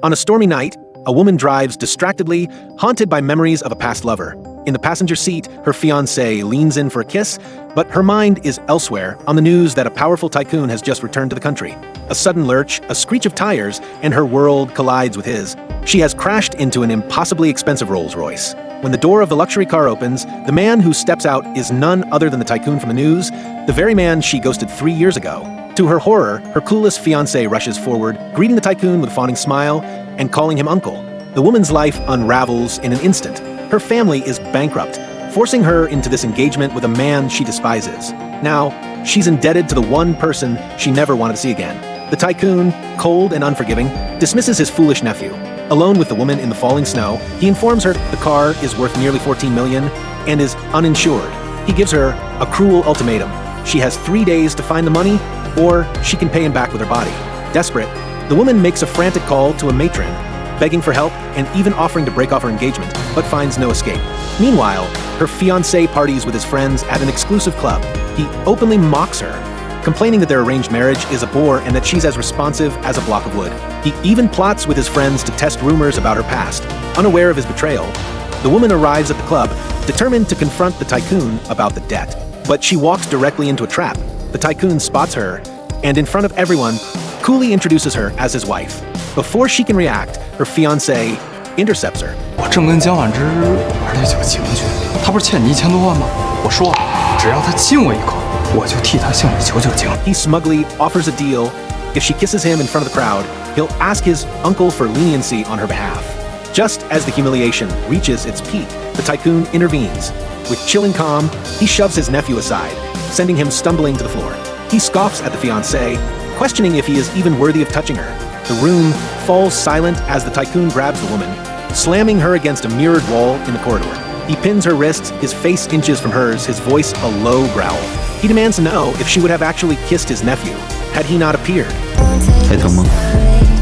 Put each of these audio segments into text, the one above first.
On a stormy night, a woman drives distractedly, haunted by memories of a past lover. In the passenger seat, her fiancé leans in for a kiss, but her mind is elsewhere on the news that a powerful tycoon has just returned to the country. A sudden lurch, a screech of tires, and her world collides with his. She has crashed into an impossibly expensive Rolls-Royce. When the door of the luxury car opens, the man who steps out is none other than the tycoon from the news, the very man she ghosted 3 years ago. To her horror, her clueless fiancé rushes forward, greeting the tycoon with a fawning smile and calling him uncle. The woman's life unravels in an instant. Her family is bankrupt, forcing her into this engagement with a man she despises. Now, she's indebted to the one person she never wanted to see again. The tycoon, cold and unforgiving, dismisses his foolish nephew. Alone with the woman in the falling snow, he informs her the car is worth nearly $14 million and is uninsured. He gives her a cruel ultimatum. She has 3 days to find the money, or she can pay him back with her body. Desperate, the woman makes a frantic call to a matron, begging for help and even offering to break off her engagement, but finds no escape. Meanwhile, her fiancé parties with his friends at an exclusive club. He openly mocks her, complaining that their arranged marriage is a bore and that she's as responsive as a block of wood. He even plots with his friends to test rumors about her past. Unaware of his betrayal, the woman arrives at the club, determined to confront the tycoon about the debt. But she walks directly into a trap. The tycoon spots her, and in front of everyone, coolly introduces her as his wife. Before she can react, her fiancé intercepts her. 我正跟江婉之玩对酒情去，他不是欠你1000多万吗？我说了，只要他亲我一口，我就替他向你求酒情。 He smugly offers a deal. If she kisses him in front of the crowd, he'll ask his uncle for leniency on her behalf. Just as the humiliation reaches its peak, the tycoon intervenes. With chilling calm, he shoves his nephew aside, sending him stumbling to the floor. He scoffs at the fiancé, questioning if he is even worthy of touching her. The room falls silent as the tycoon grabs the woman, slamming her against a mirrored wall in the corridor. He pins her wrists, his face inches from hers, his voice a low growl. He demands to know if she would have actually kissed his nephew, had he not appeared. 还疼吗？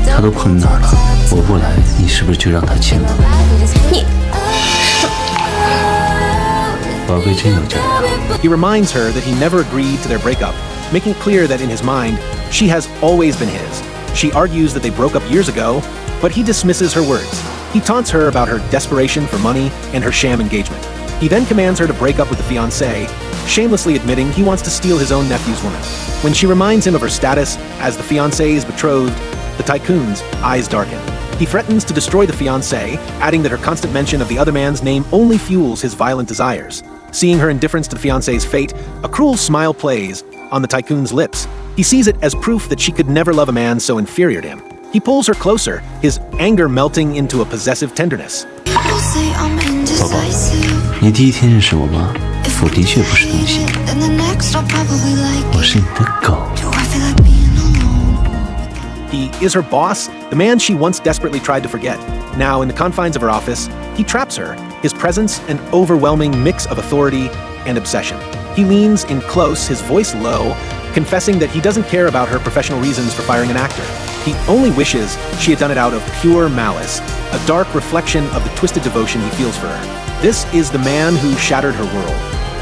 他都碰你哪儿了？我不来，你是不是就让他亲了？你，宝贝真有劲儿。 He reminds her that he never agreed to their breakup, making it clear that in his mind, she has always been his. She argues that they broke up years ago, but he dismisses her words. He taunts her about her desperation for money and her sham engagement. He then commands her to break up with the fiancé, shamelessly admitting he wants to steal his own nephew's woman. When she reminds him of her status as the fiancé's betrothed, the tycoon's eyes darken. He threatens to destroy the fiancé, adding that her constant mention of the other man's name only fuels his violent desires. Seeing her indifference to the fiancé's fate, a cruel smile plays on the tycoon's lips. He sees it as proof that she could never love a man so inferior to him. He pulls her closer, his anger melting into a possessive tenderness. 宝宝，你第一天认识我吗？我的确不是东西，我是你的狗。 He is her boss, the man she once desperately tried to forget. Now, in the confines of her office, he traps her, his presence an overwhelming mix of authority and obsession. He leans in close, his voice low, confessing that he doesn't care about her professional reasons for firing an actor. He only wishes she had done it out of pure malice, a dark reflection of the twisted devotion he feels for her. This is the man who shattered her world.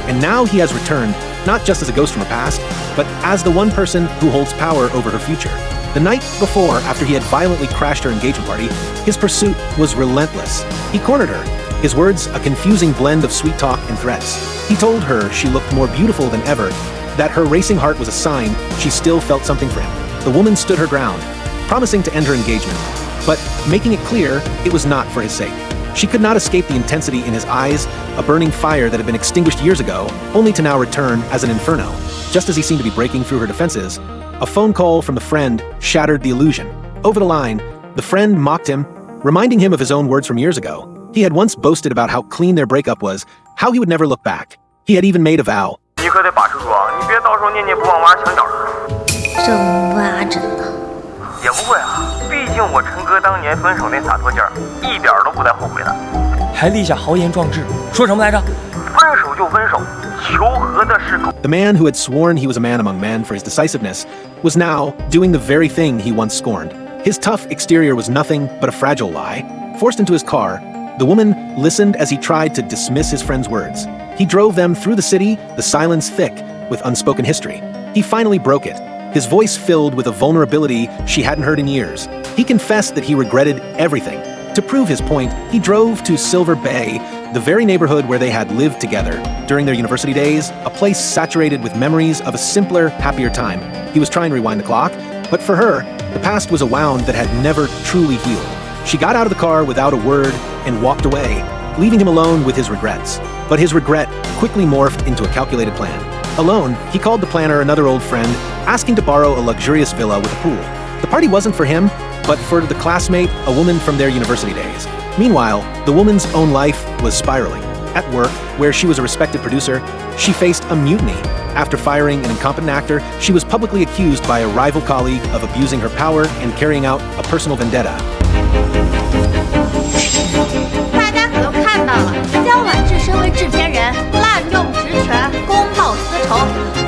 And now he has returned, not just as a ghost from her past, but as the one person who holds power over her future. The night before, after he had violently crashed her engagement party, his pursuit was relentless. He cornered her, his words a confusing blend of sweet talk and threats. He told her she looked more beautiful than ever, that her racing heart was a sign she still felt something for him. The woman stood her ground, promising to end her engagement, but making it clear it was not for his sake. She could not escape the intensity in his eyes, a burning fire that had been extinguished years ago, only to now return as an inferno. Just as he seemed to be breaking through her defenses, a phone call from the friend shattered the illusion. Over the line, the friend mocked him, reminding him of his own words from years ago. He had once boasted about how clean their breakup was, how he would never look back. He had even made a vow. 你可得把持住啊！你别到时候念念不忘挖墙角了。这挖着呢。也不会啊，毕竟我陈哥当年分手那洒脱劲儿，一点都不带后悔的。还立下豪言壮志，说什么来着？分手就分手，求和的是狗。 The man who had sworn he was a man among men for his decisiveness was now doing the very thing he once scorned. His tough exterior was nothing but a fragile lie. Forced into his car, the woman listened as he tried to dismiss his friend's words. He drove them through the city, the silence thick with unspoken history. He finally broke it. his voice filled with a vulnerability she hadn't heard in years. He confessed that he regretted everything. To prove his point, he drove to Silver Bay, the very neighborhood where they had lived together during their university days, a place saturated with memories of a simpler, happier time. He was trying to rewind the clock, but for her, the past was a wound that had never truly healed. She got out of the car without a word and walked away, leaving him alone with his regrets. But his regret quickly morphed into a calculated plan. Alone, he called the planner another old friend, asking to borrow a luxurious villa with a pool. The party wasn't for him, but for the classmate, a woman from their university days. Meanwhile, the woman's own life was spiraling. At work, where she was a respected producer, she faced a mutiny. After firing an incompetent actor, she was publicly accused by a rival colleague of abusing her power and carrying out a personal vendetta. 大家可都看到了，江婉智身为制片人，滥用职权，公报私仇，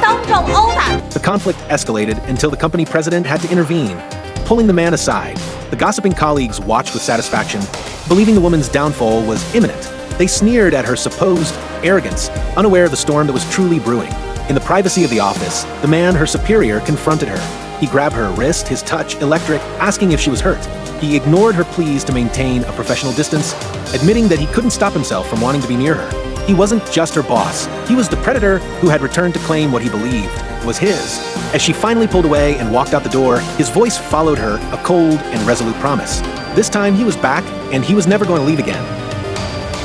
当众殴打。The conflict escalated until the company president had to intervene. Pulling the man aside, the gossiping colleagues watched with satisfaction, believing the woman's downfall was imminent. They sneered at her supposed arrogance, unaware of the storm that was truly brewing. In the privacy of the office, the man, her superior, confronted her. He grabbed her wrist, his touch electric, asking if she was hurt. He ignored her pleas to maintain a professional distance, admitting that he couldn't stop himself from wanting to be near her. He wasn't just her boss. He was the predator who had returned to claim what he believed was his. As she finally pulled away and walked out the door, his voice followed her, a cold and resolute promise. This time he was back, and he was never going to leave again.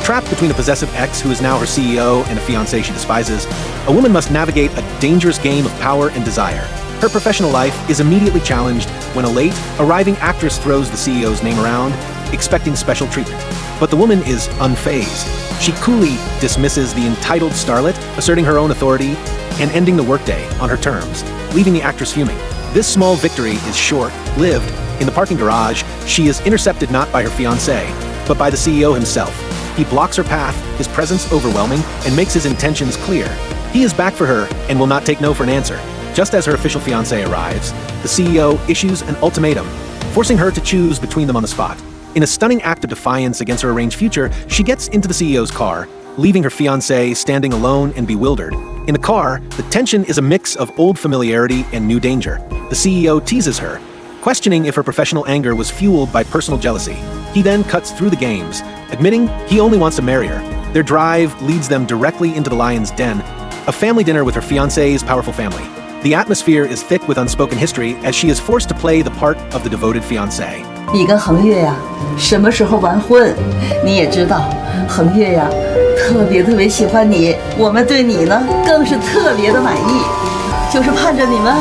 Trapped between a possessive ex who is now her CEO and a fiancé she despises, a woman must navigate a dangerous game of power and desire. Her professional life is immediately challenged when a late, arriving actress throws the CEO's name around, expecting special treatment. But the woman is unfazed. She coolly dismisses the entitled starlet, asserting her own authority and ending the workday on her terms, leaving the actress fuming. This small victory is short-lived. In the parking garage, she is intercepted not by her fiancé, but by the CEO himself. He blocks her path, his presence overwhelming, and makes his intentions clear. He is back for her and will not take no for an answer. Just as her official fiancé arrives, the CEO issues an ultimatum, forcing her to choose between them on the spot. In a stunning act of defiance against her arranged future, she gets into the CEO's car, leaving her fiancé standing alone and bewildered. In the car, the tension is a mix of old familiarity and new danger. The CEO teases her, questioning if her professional anger was fueled by personal jealousy. He then cuts through the games, admitting he only wants to marry her. Their drive leads them directly into the lion's den, a family dinner with her fiancé's powerful family. The atmosphere is thick with unspoken history as she is forced to play the part of the devoted fiancé. 你跟恒月呀，什么时候完婚？你也知道，恒月呀，特别喜欢你，我们对你呢更是特别的满意，就是盼着你们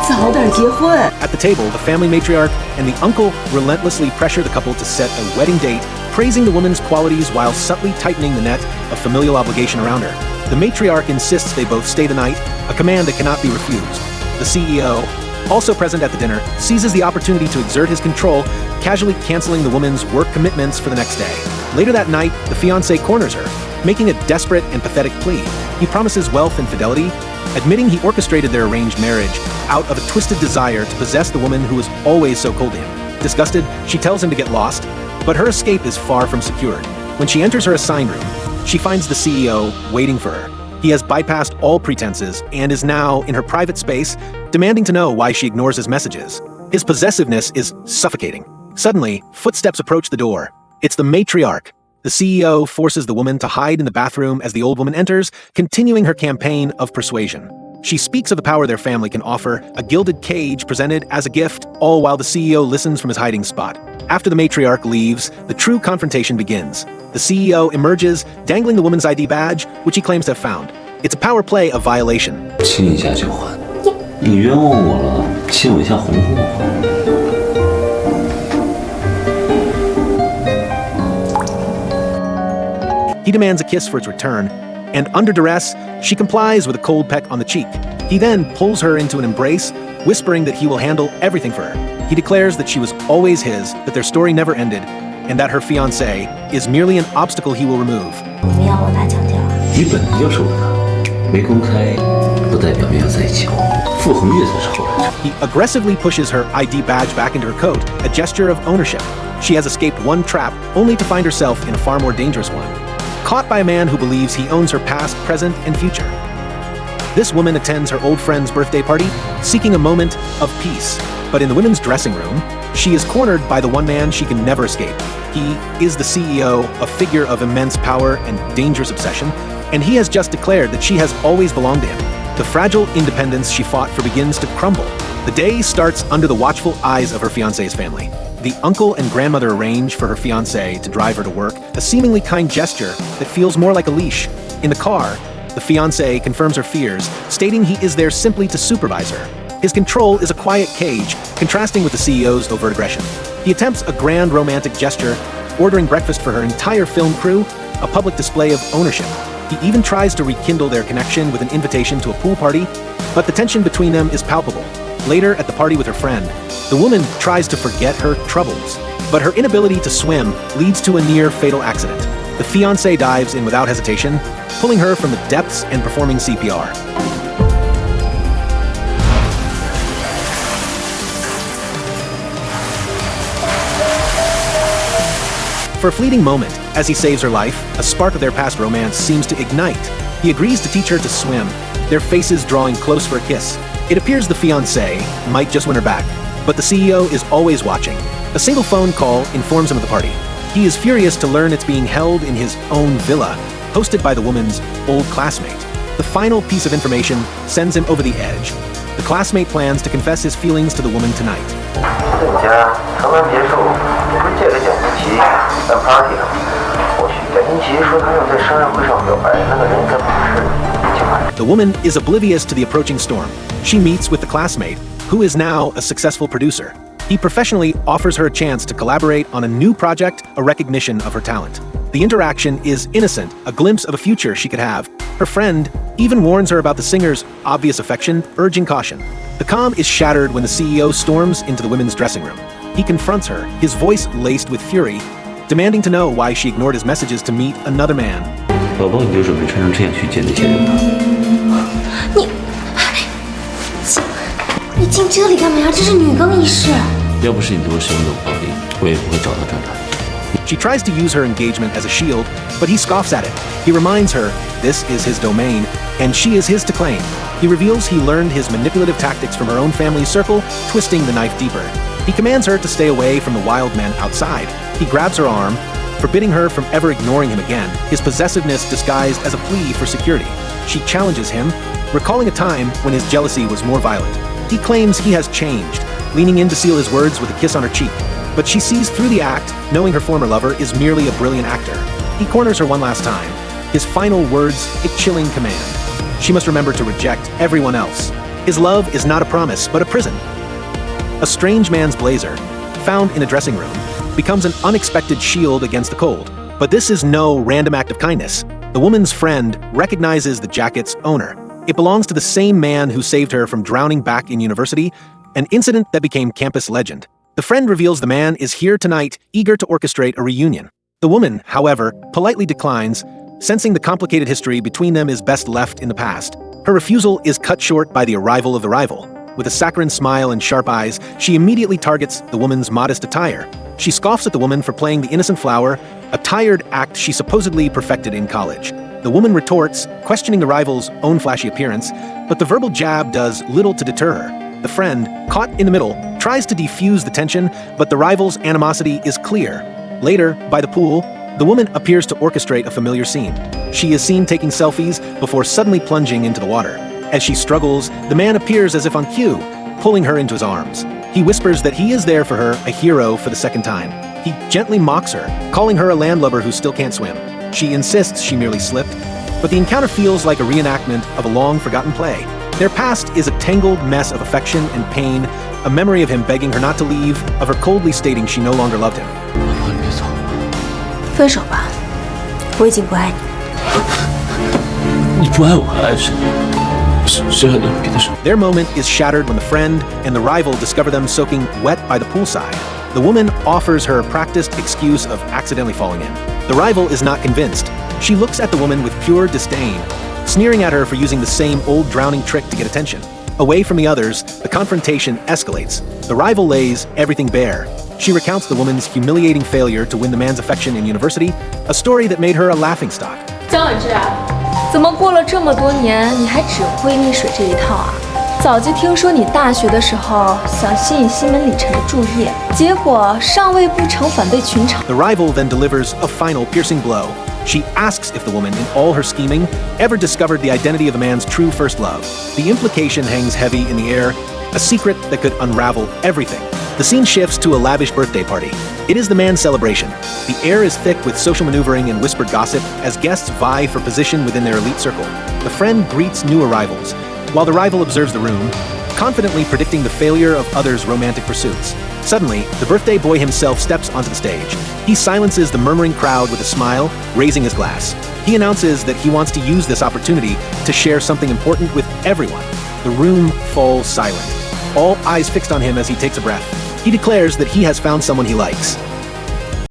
早点结婚。 At the table, the family matriarch and the uncle relentlessly pressure the couple to set a wedding date, praising the woman's qualities while subtly tightening the net of familial obligation around her. The matriarch insists they both stay the night, a command that cannot be refused. The CEO, also present at the dinner, seizes the opportunity to exert his control, casually canceling the woman's work commitments for the next day. Later that night, the fiancé corners her, making a desperate and pathetic plea. He promises wealth and fidelity, admitting he orchestrated their arranged marriage out of a twisted desire to possess the woman who was always so cold to him. Disgusted, she tells him to get lost, but her escape is far from secured. When she enters her assigned room, she finds the CEO waiting for her. He has bypassed all pretenses and is now in her private space, demanding to know why she ignores his messages. His possessiveness is suffocating. Suddenly, footsteps approach the door. It's the matriarch. The CEO forces the woman to hide in the bathroom as the old woman enters, continuing her campaign of persuasion. She speaks of the power their family can offer, a gilded cage presented as a gift, all while the CEO listens from his hiding spot. After the matriarch leaves, the true confrontation begins. The CEO emerges, dangling the woman's ID badge, which he claims to have found. It's a power play of violation. 亲一下就还，你冤枉我了，亲我一下哄哄我。 He demands a kiss for its return, and under duress, she complies with a cold peck on the cheek. He then pulls her into an embrace, whispering that he will handle everything for her. He declares that she was always his, that their story never ended, and that her fiancé is merely an obstacle he will remove. 你们要我拿奖奖？你本来就是我的，没公开不代表没有在一起过。傅恒月才是后来者。 He aggressively pushes her ID badge back into her coat, a gesture of ownership. She has escaped one trap, only to find herself in a far more dangerous one. Caught by a man who believes he owns her past, present, and future. This woman attends her old friend's birthday party, seeking a moment of peace. But in the women's dressing room, she is cornered by the one man she can never escape. He is the CEO, a figure of immense power and dangerous obsession, and he has just declared that she has always belonged to him. The fragile independence she fought for begins to crumble. The day starts under the watchful eyes of her fiancé's family. The uncle and grandmother arrange for her fiancé to drive her to work, a seemingly kind gesture that feels more like a leash. In the car, the fiancé confirms her fears, stating he is there simply to supervise her. His control is a quiet cage, contrasting with the CEO's overt aggression. He attempts a grand romantic gesture, ordering breakfast for her entire film crew, a public display of ownership. He even tries to rekindle their connection with an invitation to a pool party, but the tension between them is palpable. Later, at the party with her friend, the woman tries to forget her troubles, but her inability to swim leads to a near-fatal accident. The fiancé dives in without hesitation, pulling her from the depths and performing CPR. For a fleeting moment, as he saves her life, a spark of their past romance seems to ignite. He agrees to teach her to swim, their faces drawing close for a kiss. It appears the fiancé might just win her back, but the CEO is always watching. A single phone call informs him of the party. He is furious to learn it's being held in his own villa, hosted by the woman's old classmate. The final piece of information sends him over the edge. The classmate plans to confess his feelings to the woman tonight. The woman is oblivious to the approaching storm. She meets with the classmate, who is now a successful producer. He professionally offers her a chance to collaborate on a new project, a recognition of her talent. The interaction is innocent, a glimpse of a future she could have. Her friend even warns her about the singer's obvious affection, urging caution. The calm is shattered when the CEO storms into the women's dressing room. He confronts her, his voice laced with fury, demanding to know why she ignored his messages to meet another man. 宝宝，你就准备穿成这样去见那些人吗？你进这里干嘛呀？这是女更衣室。要不是你对我使用冷暴力，我也不会找到这儿来。 She tries to use her engagement as a shield, but he scoffs at it. He reminds her this is his domain, and she is his to claim. He reveals he learned his manipulative tactics from her own family circle, twisting the knife deeper. He commands her to stay away from the wild men outside. He grabs her arm, forbidding her from ever ignoring him again, his possessiveness disguised as a plea for security. She challenges him, recalling a time when his jealousy was more violent. He claims he has changed, leaning in to seal his words with a kiss on her cheek. But she sees through the act, knowing her former lover is merely a brilliant actor. He corners her one last time, his final words a chilling command. She must remember to reject everyone else. His love is not a promise, but a prison. A strange man's blazer, found in a dressing room, becomes an unexpected shield against the cold. But this is no random act of kindness. The woman's friend recognizes the jacket's owner. It belongs to the same man who saved her from drowning back in university, an incident that became campus legend. The friend reveals the man is here tonight, eager to orchestrate a reunion. The woman, however, politely declines, sensing the complicated history between them is best left in the past. Her refusal is cut short by the arrival of the rival. With a saccharine smile and sharp eyes, she immediately targets the woman's modest attire. She scoffs at the woman for playing the innocent flower, a tired act she supposedly perfected in college. The woman retorts, questioning the rival's own flashy appearance, but the verbal jab does little to deter her. The friend, caught in the middle, tries to defuse the tension, but the rival's animosity is clear. Later, by the pool, the woman appears to orchestrate a familiar scene. She is seen taking selfies before suddenly plunging into the water. As she struggles, the man appears as if on cue, pulling her into his arms. He whispers that he is there for her, a hero for the second time. He gently mocks her, calling her a landlubber who still can't swim. She insists she merely slipped, but the encounter feels like a reenactment of a long-forgotten play. Their past is a tangled mess of affection and pain, a memory of him begging her not to leave, of her coldly stating she no longer loved him. 宝宝，你别走。分手吧，我已经不爱你。你不爱我还爱谁？谁还能比得上？ Their moment is shattered when the friend and the rival discover them soaking wet by the poolside. The woman offers her practiced excuse of accidentally falling in. The rival is not convinced. She looks at the woman with pure disdain, sneering at her for using the same old drowning trick to get attention. Away from the others, the confrontation escalates. The rival lays everything bare. She recounts the woman's humiliating failure to win the man's affection in university, a story that made her a laughingstock. 江婉之啊，怎么过了这么多年，你还只会溺水这一套啊？早就听说你大学的时候想吸引西门里晨的注意，结果尚未不成反被群嘲。 The rival then delivers a final piercing blow. She asks if the woman, in all her scheming, ever discovered the identity of a man's true first love. The implication hangs heavy in the air, a secret that could unravel everything. The scene shifts to a lavish birthday party. It is the man's celebration. The air is thick with social maneuvering and whispered gossip as guests vie for position within their elite circle. The friend greets new arrivals, while the rival observes the room, confidently predicting the failure of others' romantic pursuits. Suddenly, the birthday boy himself steps onto the stage. He silences the murmuring crowd with a smile, raising his glass. He announces that he wants to use this opportunity to share something important with everyone. The room falls silent, all eyes fixed on him as he takes a breath. He declares that he has found someone he likes.